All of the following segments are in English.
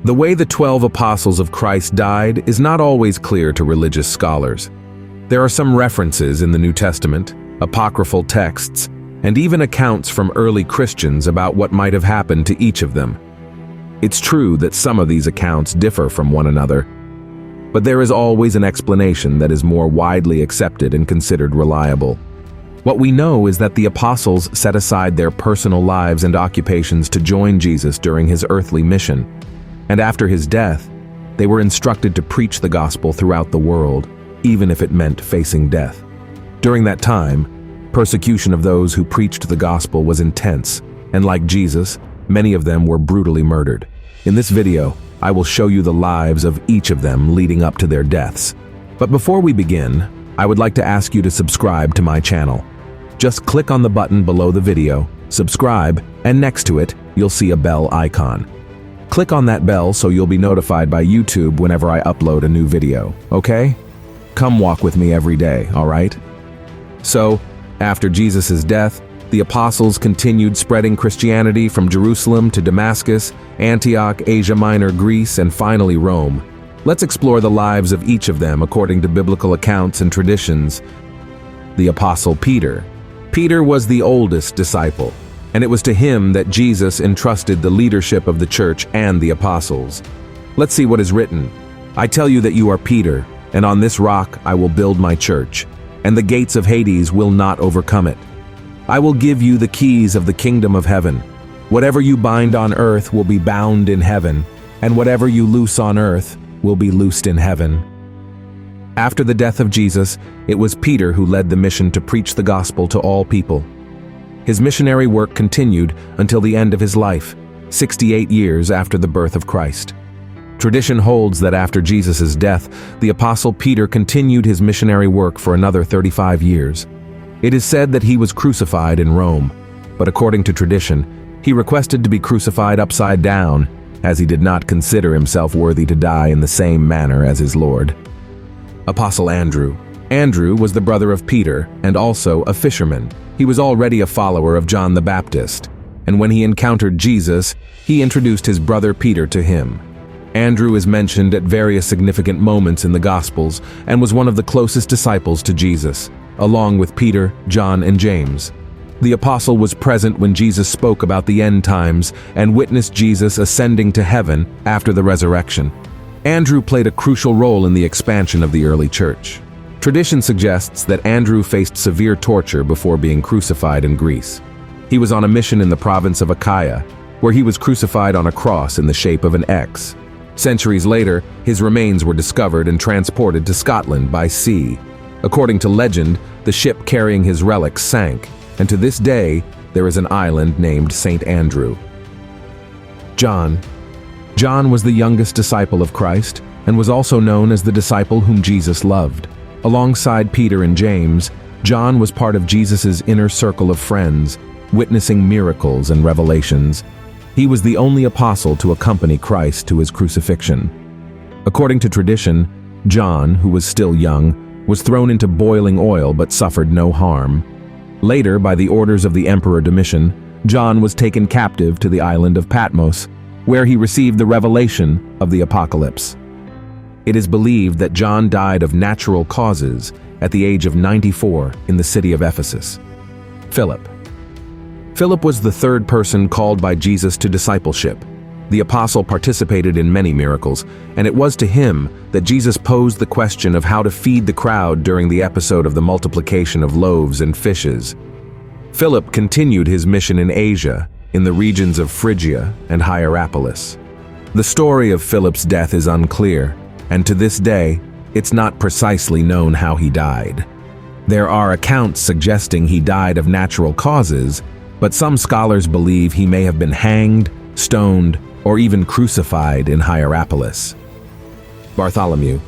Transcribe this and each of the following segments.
The way the 12 apostles of Christ died is not always clear to religious scholars. There are some references in the New Testament, apocryphal texts, and even accounts from early Christians about what might have happened to each of them. It's true that some of these accounts differ from one another, but there is always an explanation that is more widely accepted and considered reliable. What we know is that the apostles set aside their personal lives and occupations to join Jesus during his earthly mission, and after his death, they were instructed to preach the gospel throughout the world, even if it meant facing death. During that time, persecution of those who preached the gospel was intense, and like Jesus, many of them were brutally murdered. In this video, I will show you the lives of each of them leading up to their deaths. But before we begin, I would like to ask you to subscribe to my channel. Just click on the button below the video, subscribe, and next to it, you'll see a bell icon. Click on that bell so you'll be notified by YouTube whenever I upload a new video, okay? Come walk with me every day, all right? So, after Jesus' death, the apostles continued spreading Christianity from Jerusalem to Damascus, Antioch, Asia Minor, Greece, and finally Rome. Let's explore the lives of each of them according to biblical accounts and traditions. The Apostle Peter. Peter was the oldest disciple, and it was to him that Jesus entrusted the leadership of the church and the apostles. Let's see what is written. I tell you that you are Peter, and on this rock I will build my church, and the gates of Hades will not overcome it. I will give you the keys of the kingdom of heaven. Whatever you bind on earth will be bound in heaven, and whatever you loose on earth will be loosed in heaven. After the death of Jesus, it was Peter who led the mission to preach the gospel to all people. His missionary work continued until the end of his life, 68 years after the birth of Christ. Tradition holds that after Jesus' death, the Apostle Peter continued his missionary work for another 35 years. It is said that he was crucified in Rome, but according to tradition, he requested to be crucified upside down, as he did not consider himself worthy to die in the same manner as his Lord. Apostle Andrew. Andrew was the brother of Peter and also a fisherman. He was already a follower of John the Baptist, and when he encountered Jesus, he introduced his brother Peter to him. Andrew is mentioned at various significant moments in the Gospels and was one of the closest disciples to Jesus, along with Peter, John, and James. The apostle was present when Jesus spoke about the end times and witnessed Jesus ascending to heaven after the resurrection. Andrew played a crucial role in the expansion of the early church. Tradition suggests that Andrew faced severe torture before being crucified in Greece. He was on a mission in the province of Achaia, where he was crucified on a cross in the shape of an X. Centuries later, his remains were discovered and transported to Scotland by sea. According to legend, the ship carrying his relics sank, and to this day, there is an island named St. Andrew. John. John was the youngest disciple of Christ and was also known as the disciple whom Jesus loved. Alongside Peter and James, John was part of Jesus' inner circle of friends, witnessing miracles and revelations. He was the only apostle to accompany Christ to his crucifixion. According to tradition, John, who was still young, was thrown into boiling oil but suffered no harm. Later, by the orders of the Emperor Domitian, John was taken captive to the island of Patmos, where he received the revelation of the Apocalypse. It is believed that John died of natural causes at the age of 94 in the city of Ephesus. Philip. Philip was the third person called by Jesus to discipleship. The apostle participated in many miracles, and it was to him that Jesus posed the question of how to feed the crowd during the episode of the multiplication of loaves and fishes. Philip continued his mission in Asia, in the regions of Phrygia and Hierapolis. The story of Philip's death is unclear, and to this day, it's not precisely known how he died. There are accounts suggesting he died of natural causes, but some scholars believe he may have been hanged, stoned, or even crucified in Hierapolis. Bartholomew.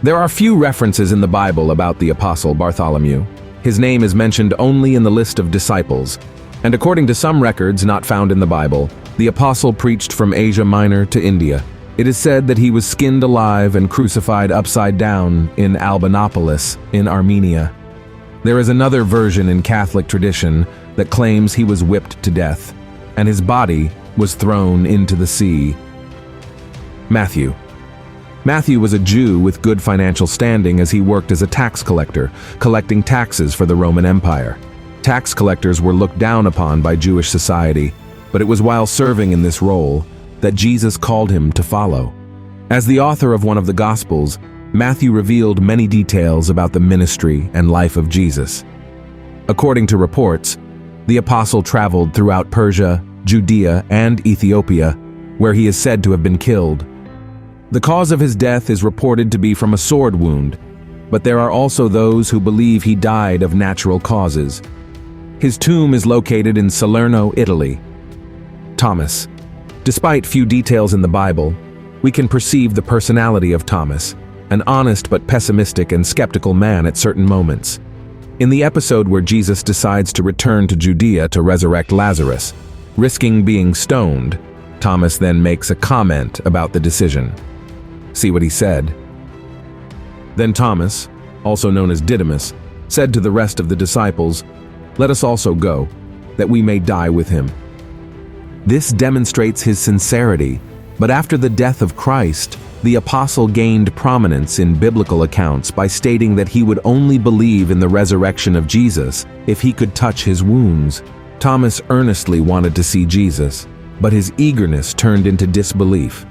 There are few references in the Bible about the apostle Bartholomew. His name is mentioned only in the list of disciples, and according to some records not found in the Bible, the apostle preached from Asia Minor to India. It is said that he was skinned alive and crucified upside down in Albanopolis in Armenia. There is another version in Catholic tradition that claims he was whipped to death, and his body was thrown into the sea. Matthew. Matthew was a Jew with good financial standing as he worked as a tax collector, collecting taxes for the Roman Empire. Tax collectors were looked down upon by Jewish society, but it was while serving in this role that Jesus called him to follow. As the author of one of the Gospels, Matthew revealed many details about the ministry and life of Jesus. According to reports, the apostle traveled throughout Persia, Judea, and Ethiopia, where he is said to have been killed. The cause of his death is reported to be from a sword wound, but there are also those who believe he died of natural causes. His tomb is located in Salerno, Italy. Thomas. Despite few details in the Bible, we can perceive the personality of Thomas, an honest but pessimistic and skeptical man at certain moments. In the episode where Jesus decides to return to Judea to resurrect Lazarus, risking being stoned, Thomas then makes a comment about the decision. See what he said. Then Thomas, also known as Didymus, said to the rest of the disciples, "Let us also go, that we may die with him." This demonstrates his sincerity, but after the death of Christ, the apostle gained prominence in biblical accounts by stating that he would only believe in the resurrection of Jesus if he could touch his wounds. Thomas earnestly wanted to see Jesus, but his eagerness turned into disbelief.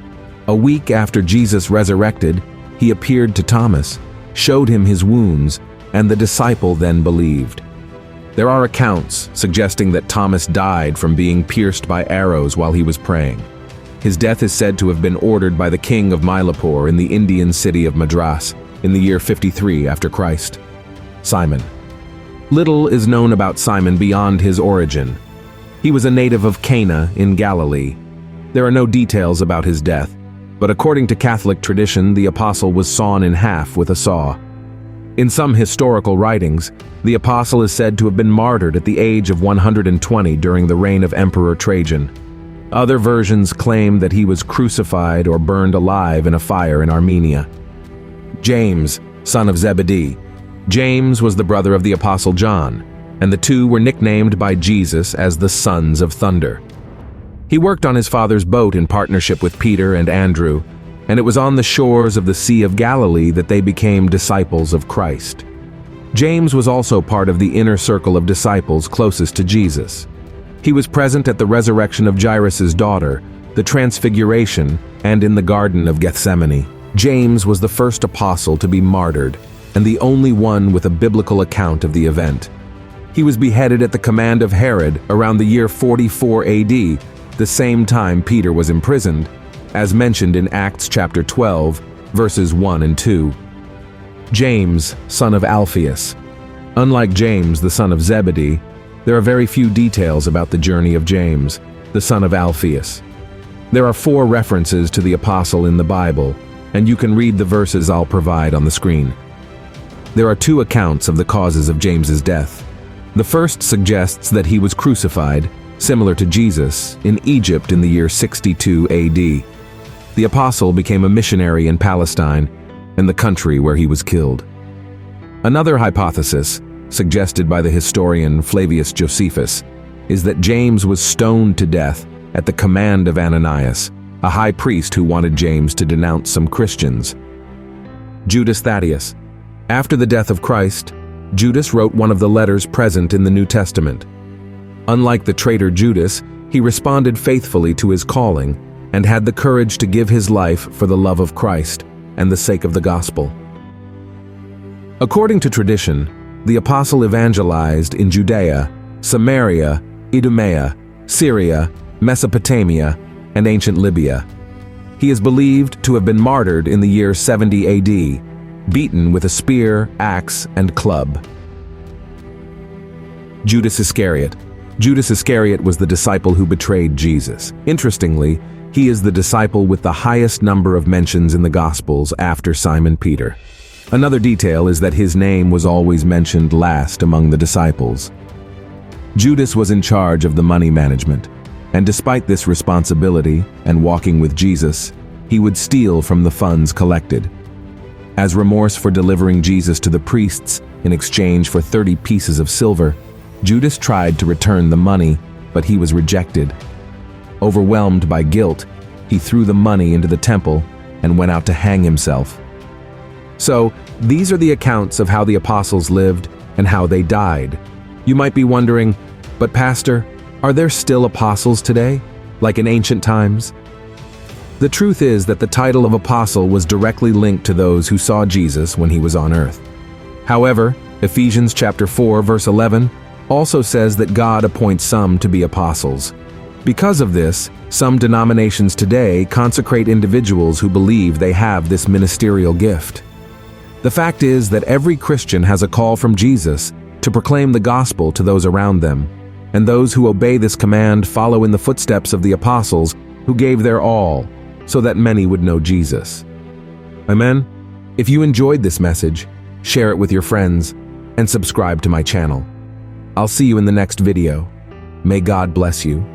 A week after Jesus resurrected, he appeared to Thomas, showed him his wounds, and the disciple then believed. There are accounts suggesting that Thomas died from being pierced by arrows while he was praying. His death is said to have been ordered by the king of Mylapore in the Indian city of Madras in the year 53 after Christ. Simon. Little is known about Simon beyond his origin. He was a native of Cana in Galilee. There are no details about his death, but according to Catholic tradition, the apostle was sawn in half with a saw. In some historical writings, the apostle is said to have been martyred at the age of 120 during the reign of Emperor Trajan. Other versions claim that he was crucified or burned alive in a fire in Armenia. James, son of Zebedee. James was the brother of the apostle John, and the two were nicknamed by Jesus as the Sons of Thunder. He worked on his father's boat in partnership with Peter and Andrew, and it was on the shores of the Sea of Galilee that they became disciples of Christ. James was also part of the inner circle of disciples closest to Jesus. He was present at the resurrection of Jairus' daughter, the Transfiguration, and in the Garden of Gethsemane. James was the first apostle to be martyred, and the only one with a biblical account of the event. He was beheaded at the command of Herod around the year 44 AD, the same time Peter was imprisoned, as mentioned in Acts chapter 12, verses 1 and 2. James, son of Alphaeus. Unlike James, the son of Zebedee, there are very few details about the journey of James, the son of Alphaeus. There are 4 references to the apostle in the Bible, and you can read the verses I'll provide on the screen. There are 2 accounts of the causes of James's death. The first suggests that he was crucified, similar to Jesus, in Egypt in the year 62 AD. The apostle became a missionary in Palestine and the country where he was killed. Another hypothesis, suggested by the historian Flavius Josephus, is that James was stoned to death at the command of Ananias, a high priest who wanted James to denounce some Christians. Judas Thaddeus. After the death of Christ, Judas wrote one of the letters present in the New Testament. Unlike the traitor Judas, he responded faithfully to his calling and had the courage to give his life for the love of Christ and the sake of the gospel. According to tradition, the apostle evangelized in Judea, Samaria, Idumea, Syria, Mesopotamia, and ancient Libya. He is believed to have been martyred in the year 70 AD, beaten with a spear, axe, and club. Judas Iscariot. Judas Iscariot was the disciple who betrayed Jesus. Interestingly, he is the disciple with the highest number of mentions in the Gospels after Simon Peter. Another detail is that his name was always mentioned last among the disciples. Judas was in charge of the money management, and despite this responsibility and walking with Jesus, he would steal from the funds collected. As remorse for delivering Jesus to the priests in exchange for 30 pieces of silver, Judas tried to return the money, but he was rejected. Overwhelmed by guilt, he threw the money into the temple and went out to hang himself. So, these are the accounts of how the apostles lived and how they died. You might be wondering, but Pastor, are there still apostles today, like in ancient times? The truth is that the title of apostle was directly linked to those who saw Jesus when he was on earth. However, Ephesians chapter 4, verse 11, also says that God appoints some to be apostles. Because of this, some denominations today consecrate individuals who believe they have this ministerial gift. The fact is that every Christian has a call from Jesus to proclaim the gospel to those around them, and those who obey this command follow in the footsteps of the apostles who gave their all so that many would know Jesus. Amen? If you enjoyed this message, share it with your friends and subscribe to my channel. I'll see you in the next video. May God bless you.